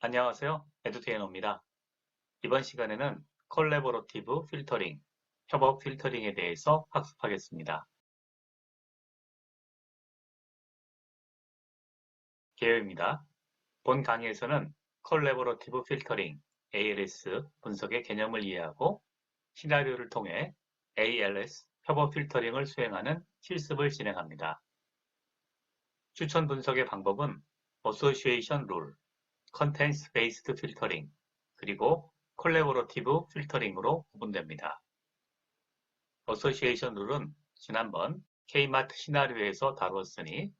안녕하세요. 에듀테이너입니다. 이번 시간에는 콜래보러티브 필터링, 협업 필터링에 대해서 학습하겠습니다. 개요입니다. 본 강의에서는 콜래보러티브 필터링, ALS 분석의 개념을 이해하고 시나리오를 통해 ALS 협업 필터링을 수행하는 실습을 진행합니다. 추천 분석의 방법은 어소시에이션 룰, 컨텐츠 베이스드 필터링, 그리고 콜래보러티브 필터링으로 구분됩니다. 어소시에이션 룰은 지난번 K마트 시나리오에서 다루었으니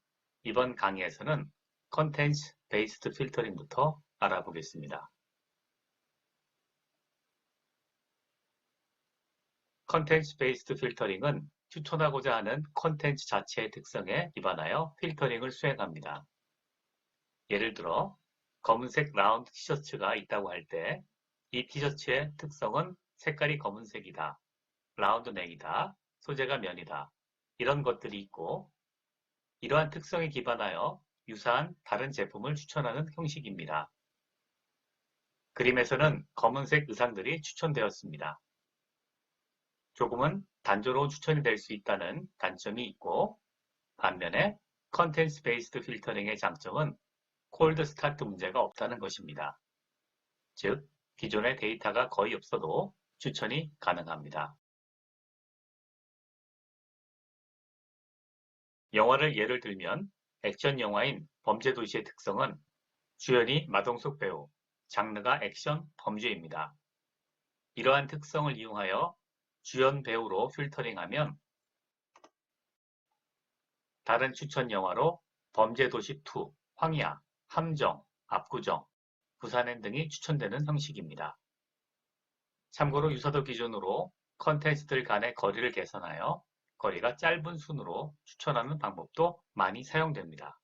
이번 강의에서는 컨텐츠 베이스드 필터링부터 알아보겠습니다. 컨텐츠 베이스드 필터링은 추천하고자 하는 컨텐츠 자체의 특성에 기반하여 필터링을 수행합니다. 예를 들어 검은색 라운드 티셔츠가 있다고 할 때 이 티셔츠의 특성은 색깔이 검은색이다, 라운드 넥이다, 소재가 면이다, 이런 것들이 있고 이러한 특성에 기반하여 유사한 다른 제품을 추천하는 형식입니다. 그림에서는 검은색 의상들이 추천되었습니다. 조금은 단조로운 추천이 될 수 있다는 단점이 있고 반면에 컨텐츠 베이스드 필터링의 장점은 콜드 스타트 문제가 없다는 것입니다. 즉, 기존의 데이터가 거의 없어도 추천이 가능합니다. 영화를 예를 들면 액션 영화인 범죄도시의 특성은 주연이 마동석 배우, 장르가 액션, 범죄입니다. 이러한 특성을 이용하여 주연 배우로 필터링하면 다른 추천 영화로 범죄도시2, 황야, 함정, 압구정, 부산행 등이 추천되는 형식입니다. 참고로 유사도 기준으로 컨텐츠들 간의 거리를 계산하여 거리가 짧은 순으로 추천하는 방법도 많이 사용됩니다.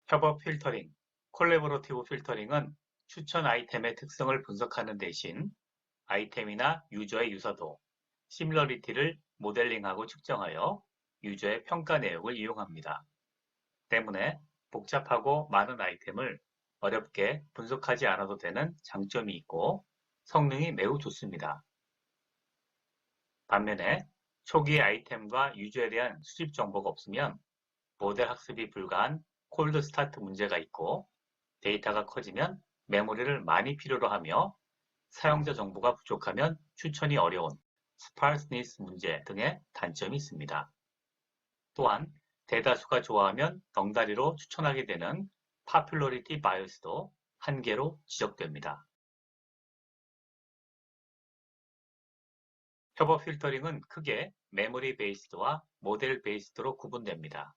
협업 필터링, 콜래보러티브 필터링은 추천 아이템의 특성을 분석하는 대신 아이템이나 유저의 유사도, 시밀러리티를 모델링하고 측정하여 유저의 평가 내역을 이용합니다. 때문에 복잡하고 많은 아이템을 어렵게 분석하지 않아도 되는 장점이 있고 성능이 매우 좋습니다. 반면에 초기의 아이템과 유저에 대한 수집 정보가 없으면 모델 학습이 불가한 콜드 스타트 문제가 있고 데이터가 커지면 메모리를 많이 필요로 하며 사용자 정보가 부족하면 추천이 어려운 스파르스니스 문제 등의 단점이 있습니다. 또한 대다수가 좋아하면 덩다리로 추천하게 되는 파퓰러리티 바이어스도 한계로 지적됩니다. 협업 필터링은 크게 메모리 베이스드와 모델 베이스드로 구분됩니다.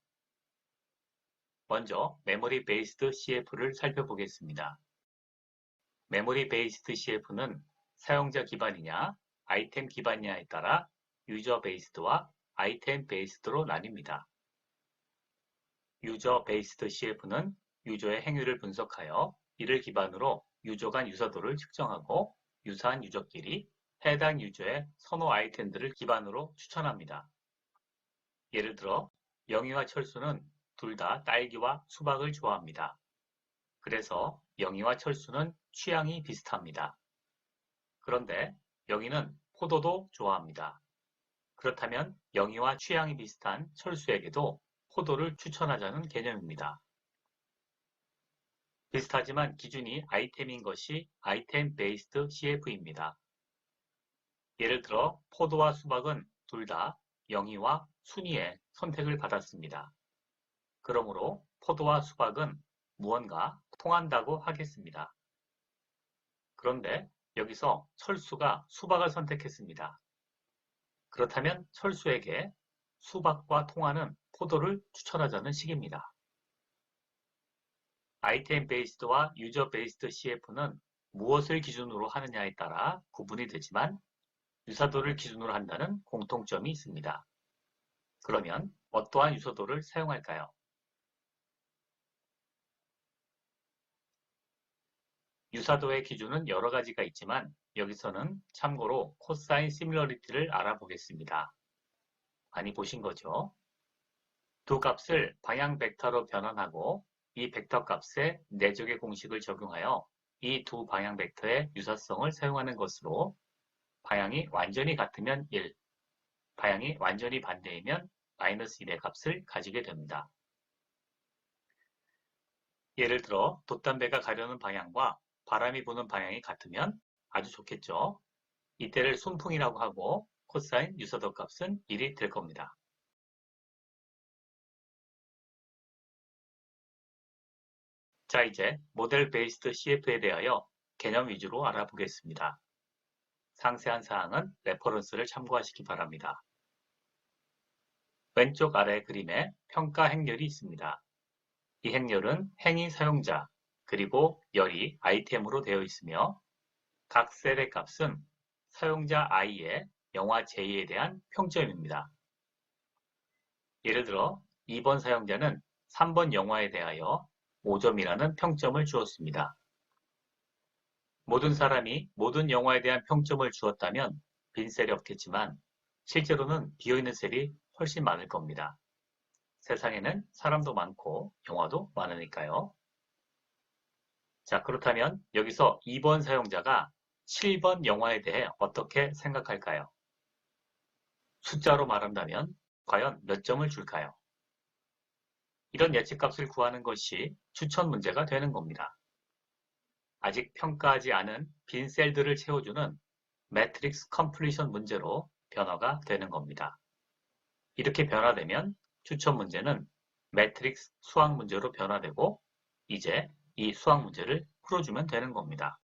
먼저 메모리 베이스드 CF를 살펴보겠습니다. 메모리 베이스드 CF는 사용자 기반이냐 아이템 기반이냐에 따라 유저 베이스드와 아이템 베이스드로 나뉩니다. 유저 베이스드 CF는 유저의 행위를 분석하여 이를 기반으로 유저 간 유사도를 측정하고 유사한 유저끼리 해당 유저의 선호 아이템들을 기반으로 추천합니다. 예를 들어 영희와 철수는 둘 다 딸기와 수박을 좋아합니다. 그래서 영희와 철수는 취향이 비슷합니다. 그런데 영희는 포도도 좋아합니다. 그렇다면 영희와 취향이 비슷한 철수에게도 포도를 추천하자는 개념입니다. 비슷하지만 기준이 아이템인 것이 아이템 베이스드 CF입니다. 예를 들어 포도와 수박은 둘 다 영희와 순이의 선택을 받았습니다. 그러므로 포도와 수박은 무언가 통한다고 하겠습니다. 그런데 여기서 철수가 수박을 선택했습니다. 그렇다면 철수에게 수박과 통하는 포도를 추천하자는 식입니다. 아이템 베이스드와 유저 베이스드 CF는 무엇을 기준으로 하느냐에 따라 구분이 되지만 유사도를 기준으로 한다는 공통점이 있습니다. 그러면 어떠한 유사도를 사용할까요? 유사도의 기준은 여러 가지가 있지만 여기서는 참고로 코사인 시밀러리티를 알아보겠습니다. 많이 보신 거죠? 두 값을 방향 벡터로 변환하고 이 벡터 값에 내적의 공식을 적용하여 이 두 방향 벡터의 유사성을 사용하는 것으로 방향이 완전히 같으면 1, 방향이 완전히 반대이면 마이너스 1의 값을 가지게 됩니다. 예를 들어 돛담배가 가려는 방향과 바람이 부는 방향이 같으면 아주 좋겠죠. 이때를 순풍이라고 하고 코사인 유사도 값은 1이 될 겁니다. 자, 이제 모델 베이스드 CF에 대하여 개념 위주로 알아보겠습니다. 상세한 사항은 레퍼런스를 참고하시기 바랍니다. 왼쪽 아래 그림에 평가 행렬이 있습니다. 이 행렬은 행위 사용자 그리고 열이 아이템으로 되어 있으며 각 셀의 값은 사용자 i의 영화 J에 대한 평점입니다. 예를 들어 2번 사용자는 3번 영화에 대하여 5점이라는 평점을 주었습니다. 모든 사람이 모든 영화에 대한 평점을 주었다면 빈 셀이 없겠지만 실제로는 비어있는 셀이 훨씬 많을 겁니다. 세상에는 사람도 많고 영화도 많으니까요. 자, 그렇다면 여기서 2번 사용자가 7번 영화에 대해 어떻게 생각할까요? 숫자로 말한다면 과연 몇 점을 줄까요? 이런 예측값을 구하는 것이 추천 문제가 되는 겁니다. 아직 평가하지 않은 빈 셀들을 채워주는 매트릭스 컴플리션 문제로 변화가 되는 겁니다. 이렇게 변화되면 추천 문제는 매트릭스 수학 문제로 변화되고 이제 이 수학 문제를 풀어주면 되는 겁니다.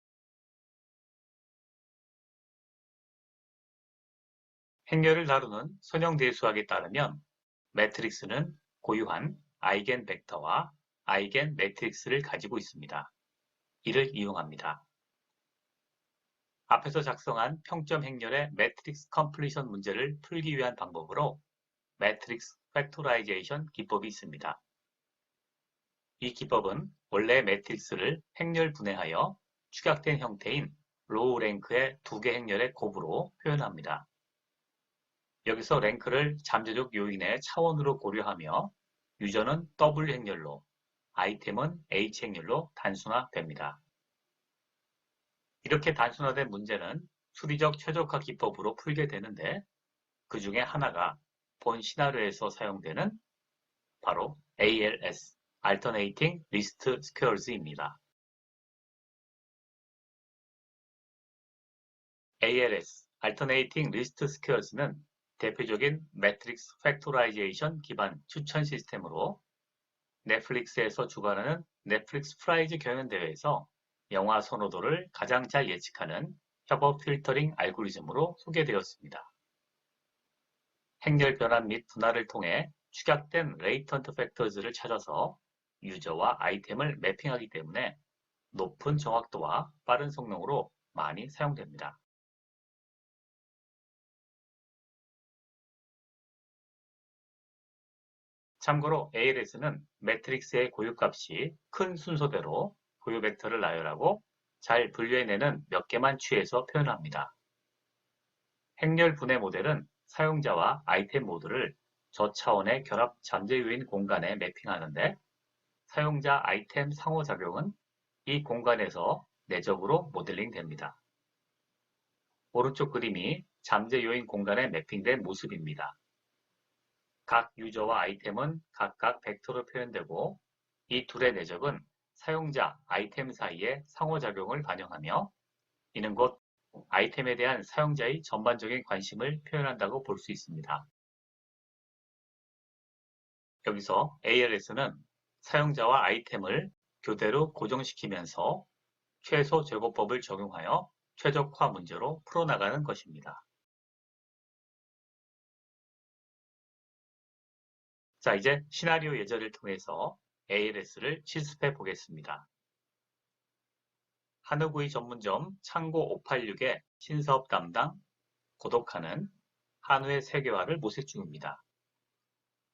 행렬을 다루는 선형대수학에 따르면 매트릭스는 고유한 아이겐 벡터와 아이겐 매트릭스를 가지고 있습니다. 이를 이용합니다. 앞에서 작성한 평점 행렬의 매트릭스 컴플리션 문제를 풀기 위한 방법으로 매트릭스 팩토라이제이션 기법이 있습니다. 이 기법은 원래 매트릭스를 행렬 분해하여 축약된 형태인 로우 랭크의 두 개 행렬의 곱으로 표현합니다. 여기서 랭크를 잠재적 요인의 차원으로 고려하며 유저는 W 행렬로, 아이템은 H 행렬로 단순화됩니다. 이렇게 단순화된 문제는 수리적 최적화 기법으로 풀게 되는데 그 중에 하나가 본 시나리오에서 사용되는 바로 ALS, Alternating Least Squares입니다. ALS, Alternating Least Squares는 대표적인 매트릭스 팩토라이제이션 기반 추천 시스템으로 넷플릭스에서 주관하는 넷플릭스 프라이즈 경연대회에서 영화 선호도를 가장 잘 예측하는 협업 필터링 알고리즘으로 소개되었습니다. 행렬 변환 및 분할을 통해 축약된 레이턴트 팩터즈를 찾아서 유저와 아이템을 매핑하기 때문에 높은 정확도와 빠른 성능으로 많이 사용됩니다. 참고로 ALS는 매트릭스의 고유값이 큰 순서대로 고유 벡터를 나열하고 잘 분류해내는 몇 개만 취해서 표현합니다. 행렬 분해 모델은 사용자와 아이템 모두를 저차원의 결합 잠재 요인 공간에 매핑하는데 사용자 아이템 상호작용은 이 공간에서 내적으로 모델링 됩니다. 오른쪽 그림이 잠재 요인 공간에 매핑된 모습입니다. 각 유저와 아이템은 각각 벡터로 표현되고 이 둘의 내적은 사용자, 아이템 사이의 상호작용을 반영하며 이는 곧 아이템에 대한 사용자의 전반적인 관심을 표현한다고 볼 수 있습니다. 여기서 ALS는 사용자와 아이템을 교대로 고정시키면서 최소 제곱법을 적용하여 최적화 문제로 풀어나가는 것입니다. 자, 이제 시나리오 예제를 통해서 ALS를 실습해 보겠습니다. 한우구이 전문점 창고 586의 신사업 담당 고독하는 한우의 세계화를 모색 중입니다.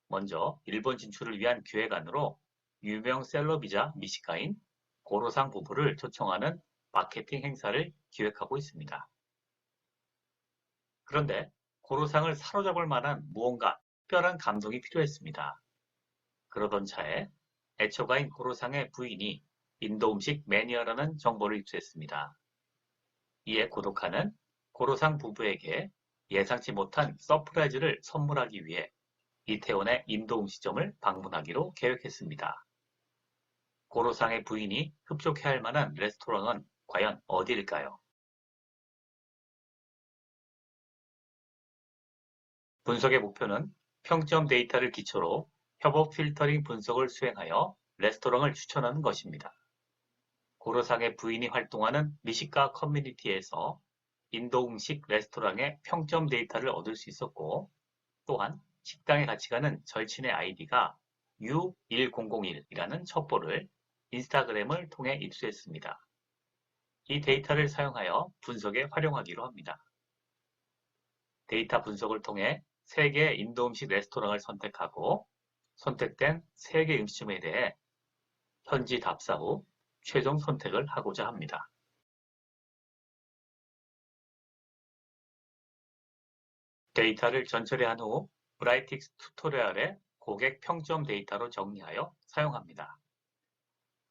먼저 일본 진출을 위한 기획안으로 유명 셀럽이자 미식가인 고로상 부부를 초청하는 마케팅 행사를 기획하고 있습니다. 그런데 고로상을 사로잡을 만한 무언가 특별한 감동이 필요했습니다. 그러던 차에 애처가인 고로상의 부인이 인도 음식 매니아라는 정보를 입수했습니다. 이에 고독한은 고로상 부부에게 예상치 못한 서프라이즈를 선물하기 위해 이태원의 인도 음식점을 방문하기로 계획했습니다. 고로상의 부인이 흡족해야 할 만한 레스토랑은 과연 어디일까요? 분석의 목표는 평점 데이터를 기초로 협업 필터링 분석을 수행하여 레스토랑을 추천하는 것입니다. 고로상의 부인이 활동하는 미식가 커뮤니티에서 인도 음식 레스토랑의 평점 데이터를 얻을 수 있었고, 또한 식당에 같이 가는 절친의 아이디가 U1001이라는 첩보를 인스타그램을 통해 입수했습니다. 이 데이터를 사용하여 분석에 활용하기로 합니다. 데이터 분석을 통해 3개의 인도 음식 레스토랑을 선택하고 선택된 3개 음식점에 대해 현지 답사 후 최종 선택을 하고자 합니다. 데이터를 전처리한 후 브라이틱스 튜토리얼에 고객 평점 데이터로 정리하여 사용합니다.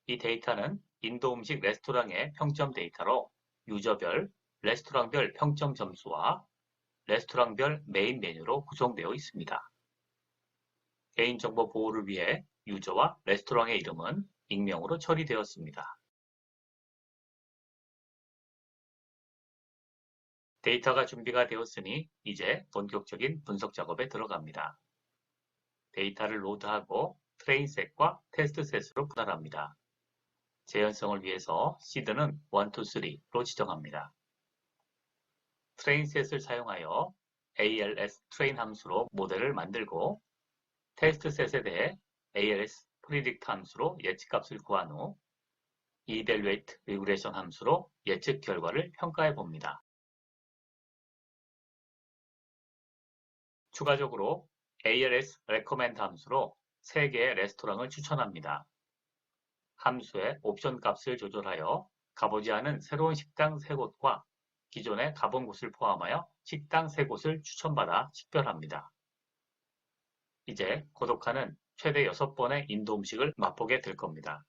이 데이터는 인도 음식 레스토랑의 평점 데이터로 유저별, 레스토랑별 평점 점수와 레스토랑별 메인 메뉴로 구성되어 있습니다. 개인정보 보호를 위해 유저와 레스토랑의 이름은 익명으로 처리되었습니다. 데이터가 준비가 되었으니 이제 본격적인 분석 작업에 들어갑니다. 데이터를 로드하고 트레인셋과 테스트셋으로 분할합니다. 재현성을 위해서 시드는 1, 2, 3로 지정합니다. 트레인셋을 사용하여 ALS 트레인 함수로 모델을 만들고 테스트셋에 대해 ALS 프리딕트 함수로 예측값을 구한 후 evaluate regression 함수로 예측 결과를 평가해 봅니다. 추가적으로 ALS recommend 함수로 3개의 레스토랑을 추천합니다. 함수의 옵션 값을 조절하여 가보지 않은 새로운 식당 3곳과 기존에 가본 곳을 포함하여 식당 3곳을 추천받아 식별합니다. 이제 고독한은 최대 6번의 인도 음식을 맛보게 될 겁니다.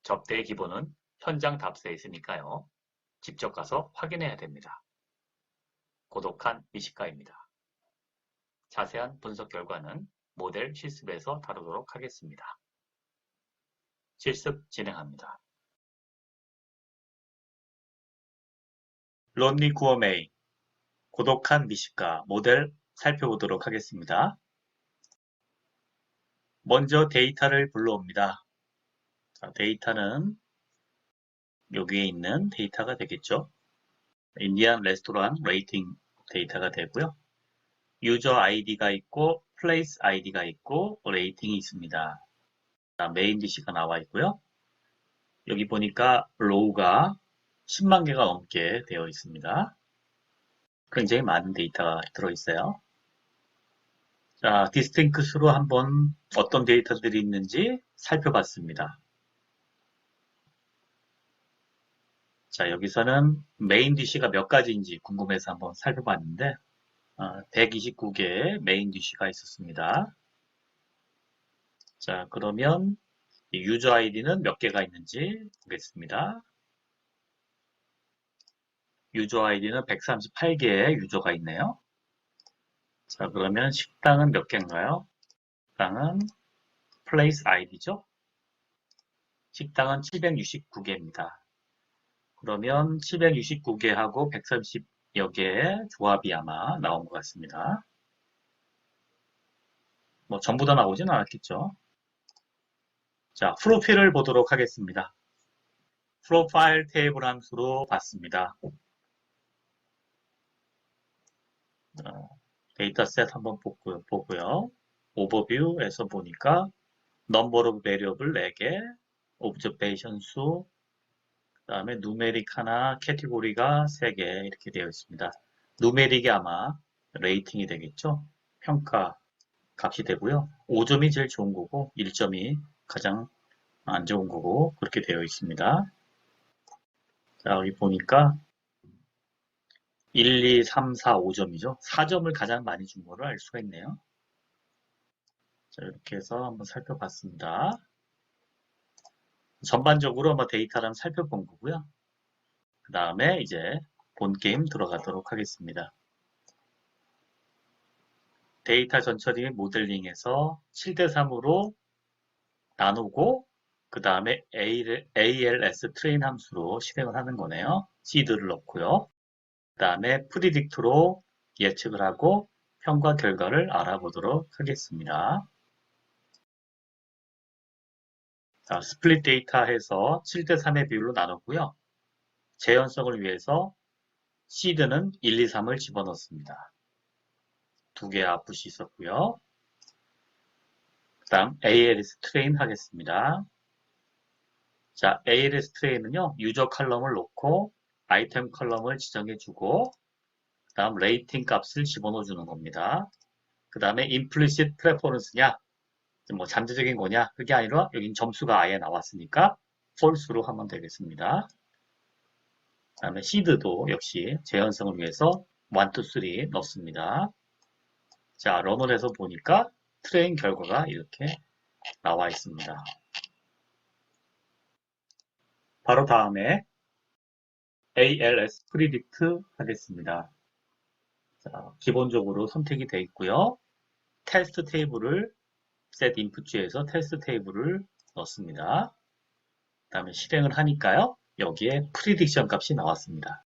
접대의 기본은 현장 답사에 있으니까요. 직접 가서 확인해야 됩니다. 고독한 미식가입니다. 자세한 분석 결과는 모델 실습에서 다루도록 하겠습니다. 실습 진행합니다. 론니 구어메이 고독한 미식가 모델 살펴보도록 하겠습니다. 먼저 데이터를 불러옵니다. 자, 데이터는 여기에 있는 데이터가 되겠죠. 인디안 레스토랑 레이팅 데이터가 되고요. 유저 아이디가 있고 플레이스 아이디가 있고 레이팅이 있습니다. 메인 디시가 나와 있고요. 여기 보니까 로우가 10만 개가 넘게 되어 있습니다. 굉장히 많은 데이터가 들어있어요. 자, 디스팅크스로 한번 어떤 데이터들이 있는지 살펴봤습니다. 자, 여기서는 메인 디시가 몇 가지인지 궁금해서 한번 살펴봤는데 129개의 메인 디시가 있었습니다. 자, 그러면 유저 아이디는 몇 개가 있는지 보겠습니다. 유저 아이디는 138개의 유저가 있네요. 자, 그러면 식당은 몇 개인가요? 식당은 플레이스 아이디죠. 식당은 769개입니다. 그러면 769개하고 130여 개의 조합이 아마 나온 것 같습니다. 뭐 전부 다 나오진 않았겠죠. 자, 프로필을 보도록 하겠습니다. 프로파일 테이블 함수로 봤습니다. 데이터셋 한번 보고요. 오버뷰에서 보니까 넘버 오브 베리어블 4개, 오브저베이션 수, 그 다음에 누메릭 하나, 캐티고리가 3개 이렇게 되어 있습니다. 누메릭이 아마 레이팅이 되겠죠. 평가 값이 되고요. 5점이 제일 좋은 거고 1점이 가장 안 좋은 거고 그렇게 되어 있습니다. 자, 여기 보니까 1, 2, 3, 4, 5점이죠. 4점을 가장 많이 준 거를 알 수가 있네요. 자, 이렇게 해서 한번 살펴봤습니다. 전반적으로 한번 데이터를 한번 살펴본 거고요. 그 다음에 이제 본 게임 들어가도록 하겠습니다. 데이터 전처리 모델링에서 7대3으로 나누고 그 다음에 ALS 트레인 함수로 실행을 하는 거네요. 시드를 넣고요. 그 다음에 프리딕트로 예측을 하고 평가 결과를 알아보도록 하겠습니다. 자, 스플릿 데이터 해서 7대3의 비율로 나눴고요. 재현성을 위해서 시드는 1, 2, 3을 집어넣습니다. 두 개의 아웃풋이 있었고요. 그 다음 ALS 트레인 하겠습니다. 자, ALS 트레인은요, 유저 컬럼을 놓고 아이템 컬럼을 지정해주고 그 다음 레이팅 값을 집어넣어주는 겁니다. 그 다음에 implicit preference냐, 뭐 잠재적인 거냐, 그게 아니라 여긴 점수가 아예 나왔으니까 false로 하면 되겠습니다. 그 다음에 seed도 역시 재현성을 위해서 1, 2, 3 넣습니다. 자, 런을 해서 보니까 트레인 결과가 이렇게 나와 있습니다. 바로 다음에 ALS 프리딕트 하겠습니다. 자, 기본적으로 선택이 되어 있고요. 테스트 테이블을 set input에서 테스트 테이블을 넣습니다. 그 다음에 실행을 하니까요. 여기에 프리딕션 값이 나왔습니다.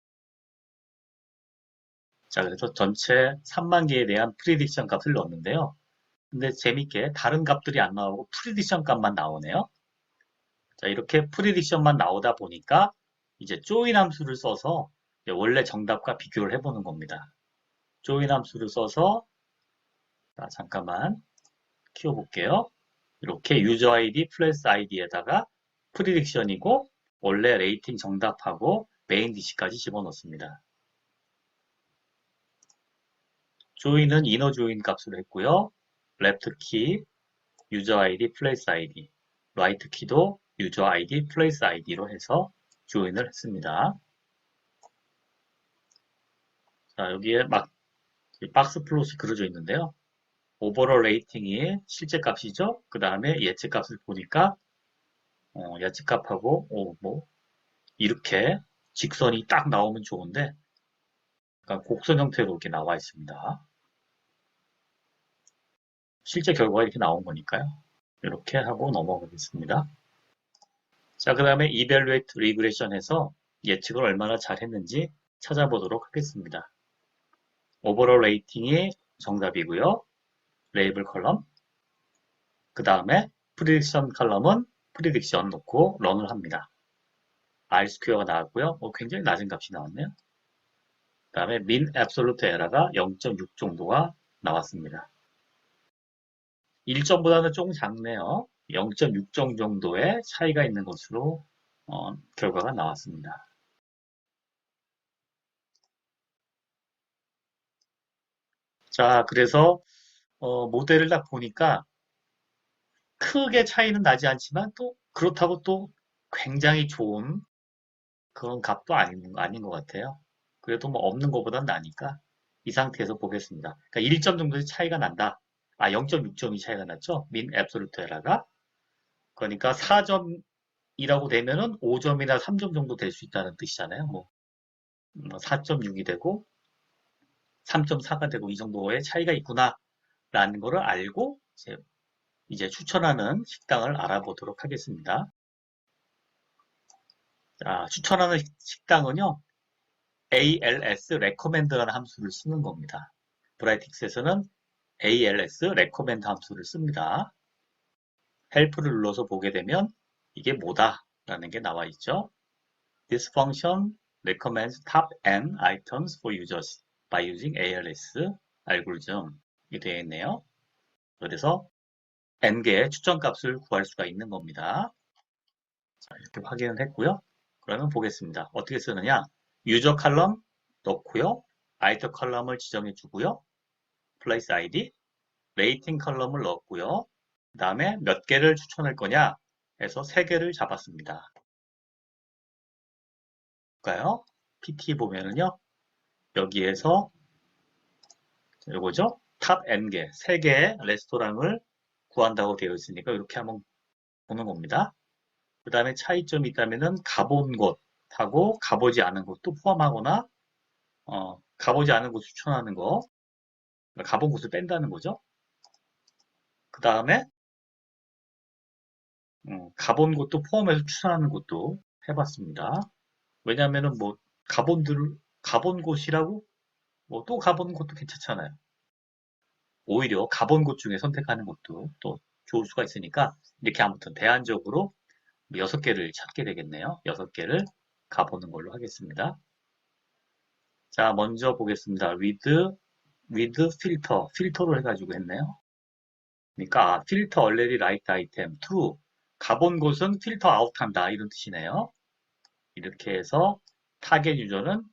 자, 그래서 전체 3만 개에 대한 프리딕션 값을 넣었는데요. 근데 재밌게 다른 값들이 안 나오고 프리딕션 값만 나오네요. 자, 이렇게 프리딕션만 나오다 보니까 이제 join 함수를 써서 원래 정답과 비교를 해보는 겁니다. join 함수를 써서 자, 잠깐만 키워볼게요. 이렇게 유저 아이디 플러스 아이디에다가 프리딕션이고 원래 레이팅 정답하고 메인 DC까지 집어넣습니다. join은 이너 join 값으로 했고요. left 키 유저 아이디 플레이스 아이디, 라이트 키도 유저 아이디 플레이스 아이디로 해서 join을 했습니다. 자, 여기에 막 박스 플롯이 그려져 있는데요. 오버롤 레이팅이 실제 값이죠. 그 다음에 예측 값을 보니까 예측 값하고 뭐 이렇게 직선이 딱 나오면 좋은데 약간 곡선 형태로 이렇게 나와 있습니다. 실제 결과가 이렇게 나온 거니까요. 이렇게 하고 넘어가겠습니다. 자, 그 다음에 Evaluate Regression에서 예측을 얼마나 잘했는지 찾아보도록 하겠습니다. 오버롤 레이팅이 정답이고요. 레이블 컬럼. 그 다음에 프리딕션 컬럼은 프리딕션 놓고 런을 합니다. R 스퀘어가 나왔고요. 굉장히 낮은 값이 나왔네요. 그 다음에 min absolute error가 0.6 정도가 나왔습니다. 1점보다는 조금 작네요. 0.6 정도의 차이가 있는 것으로 결과가 나왔습니다. 자, 그래서 모델을 딱 보니까 크게 차이는 나지 않지만 또 그렇다고 또 굉장히 좋은 그런 값도 아닌 것 같아요. 그래도 뭐 없는 것보단 나니까 이 상태에서 보겠습니다. 그러니까 1점 정도의 차이가 난다. 0.6점이 차이가 났죠. 민 앱솔루트 에러가. 그러니까 4점이라고 되면은 5점이나 3점 정도 될 수 있다는 뜻이잖아요. 뭐 4.6이 되고 3.4가 되고 이 정도의 차이가 있구나라는 거를 알고 이제 추천하는 식당을 알아보도록 하겠습니다. 자, 추천하는 식당은요. ALS recommend라는 함수를 쓰는 겁니다. 브라이틱스에서는 ALS recommend 함수를 씁니다. help를 눌러서 보게 되면 이게 뭐다 라는 게 나와 있죠. This function recommends top n items for users by using ALS 알고리즘 이 되어 있네요. 그래서 n개의 추천값을 구할 수가 있는 겁니다. 자, 이렇게 확인을 했고요. 그러면 보겠습니다. 어떻게 쓰느냐? 유저 칼럼 넣고요. 아이템 컬럼을 지정해 주고요. 플레이스 아이디, 레이팅 컬럼을 넣었고요. 그 다음에 몇 개를 추천할 거냐 해서 3개를 잡았습니다. 볼까요? PT 보면은요. 여기에서 이거죠. 탑 N개, 3개의 레스토랑을 구한다고 되어 있으니까 이렇게 한번 보는 겁니다. 그 다음에 차이점이 있다면은 가본 곳하고 가보지 않은 곳도 포함하거나 가보지 않은 곳 추천하는 거, 가본 곳을 뺀다는 거죠. 그 다음에 가본 곳도 포함해서 추천하는 곳도 해봤습니다. 왜냐하면은 뭐 가본 곳이라고 뭐 또 가본 곳도 괜찮잖아요. 오히려 가본 곳 중에 선택하는 것도 또 좋을 수가 있으니까 이렇게 아무튼 대안적으로 6개를 찾게 되겠네요. 6개를 가보는 걸로 하겠습니다. 자, 먼저 보겠습니다. with filter, 필터로 해가지고 했네요. 그러니까 filter already liked item true. 가본 곳은 필터 아웃한다 이런 뜻이네요. 이렇게 해서 타겟 유저는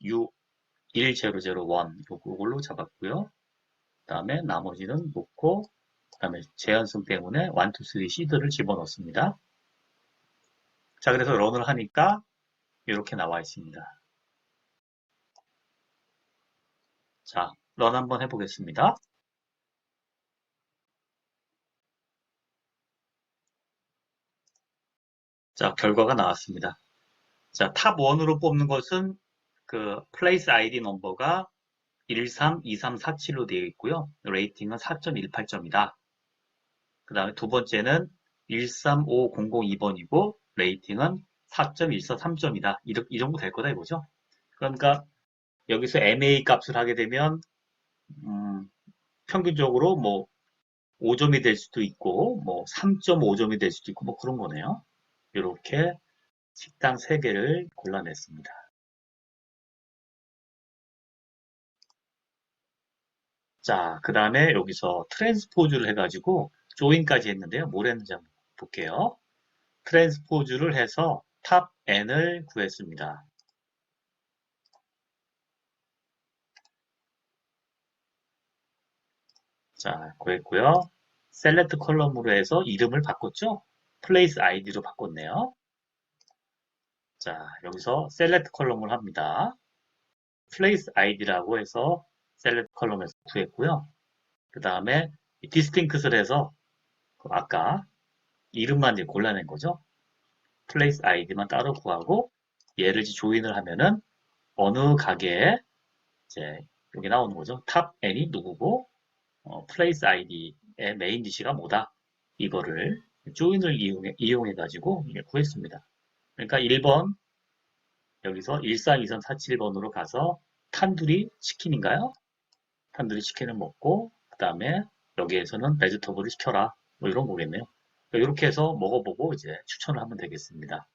U1001 이걸로 잡았고요. 그 다음에 나머지는 놓고 그 다음에 제한성 때문에 1, 2, 3 시드를 집어넣습니다. 자, 그래서 런을 하니까 이렇게 나와 있습니다. 자, 런 한번 해보겠습니다. 자, 결과가 나왔습니다. 자, 탑 1으로 뽑는 것은 그 플레이스 아이디 넘버가 132347로 되어 있고요. 레이팅은 4.18점이다. 그 다음에 두 번째는 135002번이고 레이팅은 4.143점이다. 이 정도 될 거다 이거죠. 그러니까 여기서 MA 값을 하게 되면 평균적으로 뭐 5점이 될 수도 있고 뭐 3.5점이 될 수도 있고 뭐 그런 거네요. 이렇게 식당 3개를 골라냈습니다. 자, 그 다음에 여기서 트랜스포즈를 해가지고 조인까지 했는데요. 뭘 했는지 한번 볼게요. 트랜스포즈를 해서 탑 n을 구했습니다. 자, 구했고요. 셀렉트 컬럼으로 해서 이름을 바꿨죠? 플레이스 아이디로 바꿨네요. 자, 여기서 셀렉트 컬럼을 합니다. 플레이스 아이디라고 해서 셀렉트 컬럼에서 구했고요. 그 다음에 디스팅크를 해서 아까 이름만 이제 골라낸 거죠. 플레이스 아이디만 따로 구하고 얘를 조인을 하면은 어느 가게에 이제 여기 나오는 거죠. 탑 n이 누구고 플레이스 아이디의 메인 디시가 뭐다. 이거를 조인을 이용해 가지고 구했습니다. 그러니까 1번 여기서 132347번으로 가서 탄두리 치킨인가요? 탄두리 치킨을 먹고 그 다음에 여기에서는 베지터블을 시켜라. 뭐 이런 거겠네요. 이렇게 해서 먹어보고 이제 추천을 하면 되겠습니다.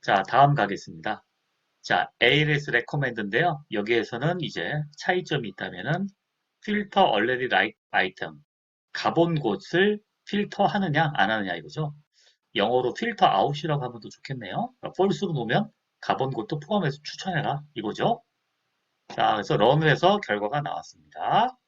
자, 다음 가겠습니다. 자, ALS recommend인데요. 여기에서는 이제 차이점이 있다면은 filter already like item. 가본 곳을 필터 하느냐, 안 하느냐 이거죠. 영어로 filter out이라고 하면 더 좋겠네요. false로 놓으면 가본 곳도 포함해서 추천해라 이거죠. 자, 그래서 런을 해서 결과가 나왔습니다.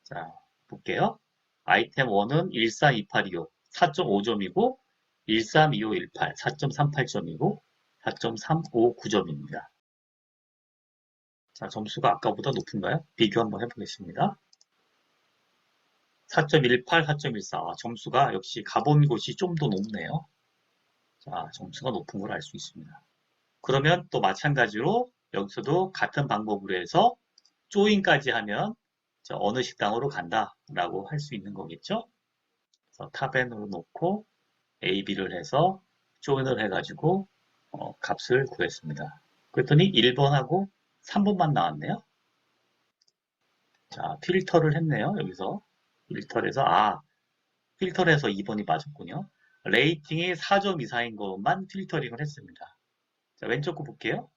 자, 볼게요. 아이템 1은 14285, 4.5점이고 132518, 4.38점이고 4.359점입니다. 자, 점수가 아까보다 높은가요? 비교 한번 해보겠습니다. 4.18, 4.14. 점수가 역시 가본 곳이 좀 더 높네요. 자, 점수가 높은 걸 알 수 있습니다. 그러면 또 마찬가지로 여기서도 같은 방법으로 해서 조인까지 하면 어느 식당으로 간다라고 할 수 있는 거겠죠? 그래서 탑N으로 놓고 A, B를 해서 조인을 해가지고 값을 구했습니다. 그랬더니 1번하고 3번만 나왔네요. 자, 필터를 했네요. 여기서 필터를 해서 필터를 해서 2번이 빠졌군요. 레이팅이 4점 이상인 것만 필터링을 했습니다. 자, 왼쪽 거 볼게요.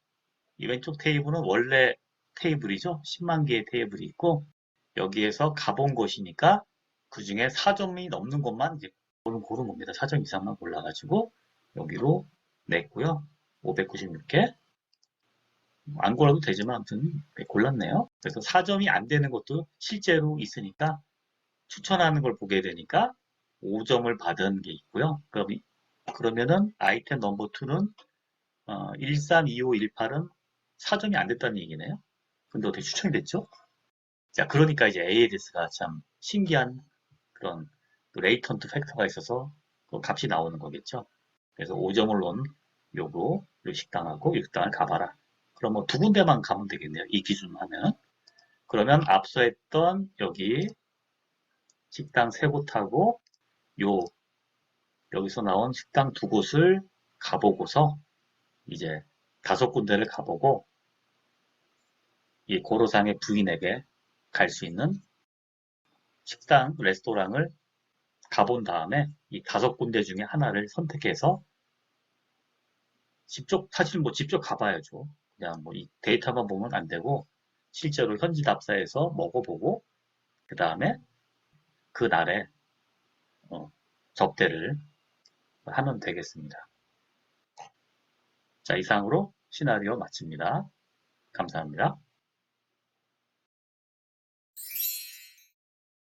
이 왼쪽 테이블은 원래 테이블이죠. 10만 개의 테이블이 있고 여기에서 가본 곳이니까 그 중에 4점이 넘는 것만 이제 고른 겁니다. 4점 이상만 골라가지고 여기로 냈고요. 596개. 안 골라도 되지만 아무튼 골랐네요. 그래서 4점이 안 되는 것도 실제로 있으니까 추천하는 걸 보게 되니까 5점을 받은 게 있고요. 그러면은 아이템 넘버 2는 132518은 4점이 안 됐다는 얘기네요. 근데 어떻게 추천이 됐죠? 자, 그러니까 이제 ALS가 참 신기한 그런 레이턴트 팩터가 있어서 그 값이 나오는 거겠죠. 그래서 5점을 놓은 요거, 요 식당하고 이 식당을 가봐라. 그러면 두 군데만 가면 되겠네요. 이 기준 하면. 그러면 앞서 했던 여기 식당 세 곳하고 요 여기서 나온 식당 두 곳을 가보고서 이제 다섯 군데를 가보고 이 고로상의 부인에게 갈 수 있는 식당, 레스토랑을 가본 다음에 이 다섯 군데 중에 하나를 선택해서 사실 뭐 직접 가봐야죠. 그냥 뭐 이 데이터만 보면 안 되고 실제로 현지 답사에서 먹어보고 그 다음에 그 날에 접대를 하면 되겠습니다. 자, 이상으로 시나리오 마칩니다. 감사합니다.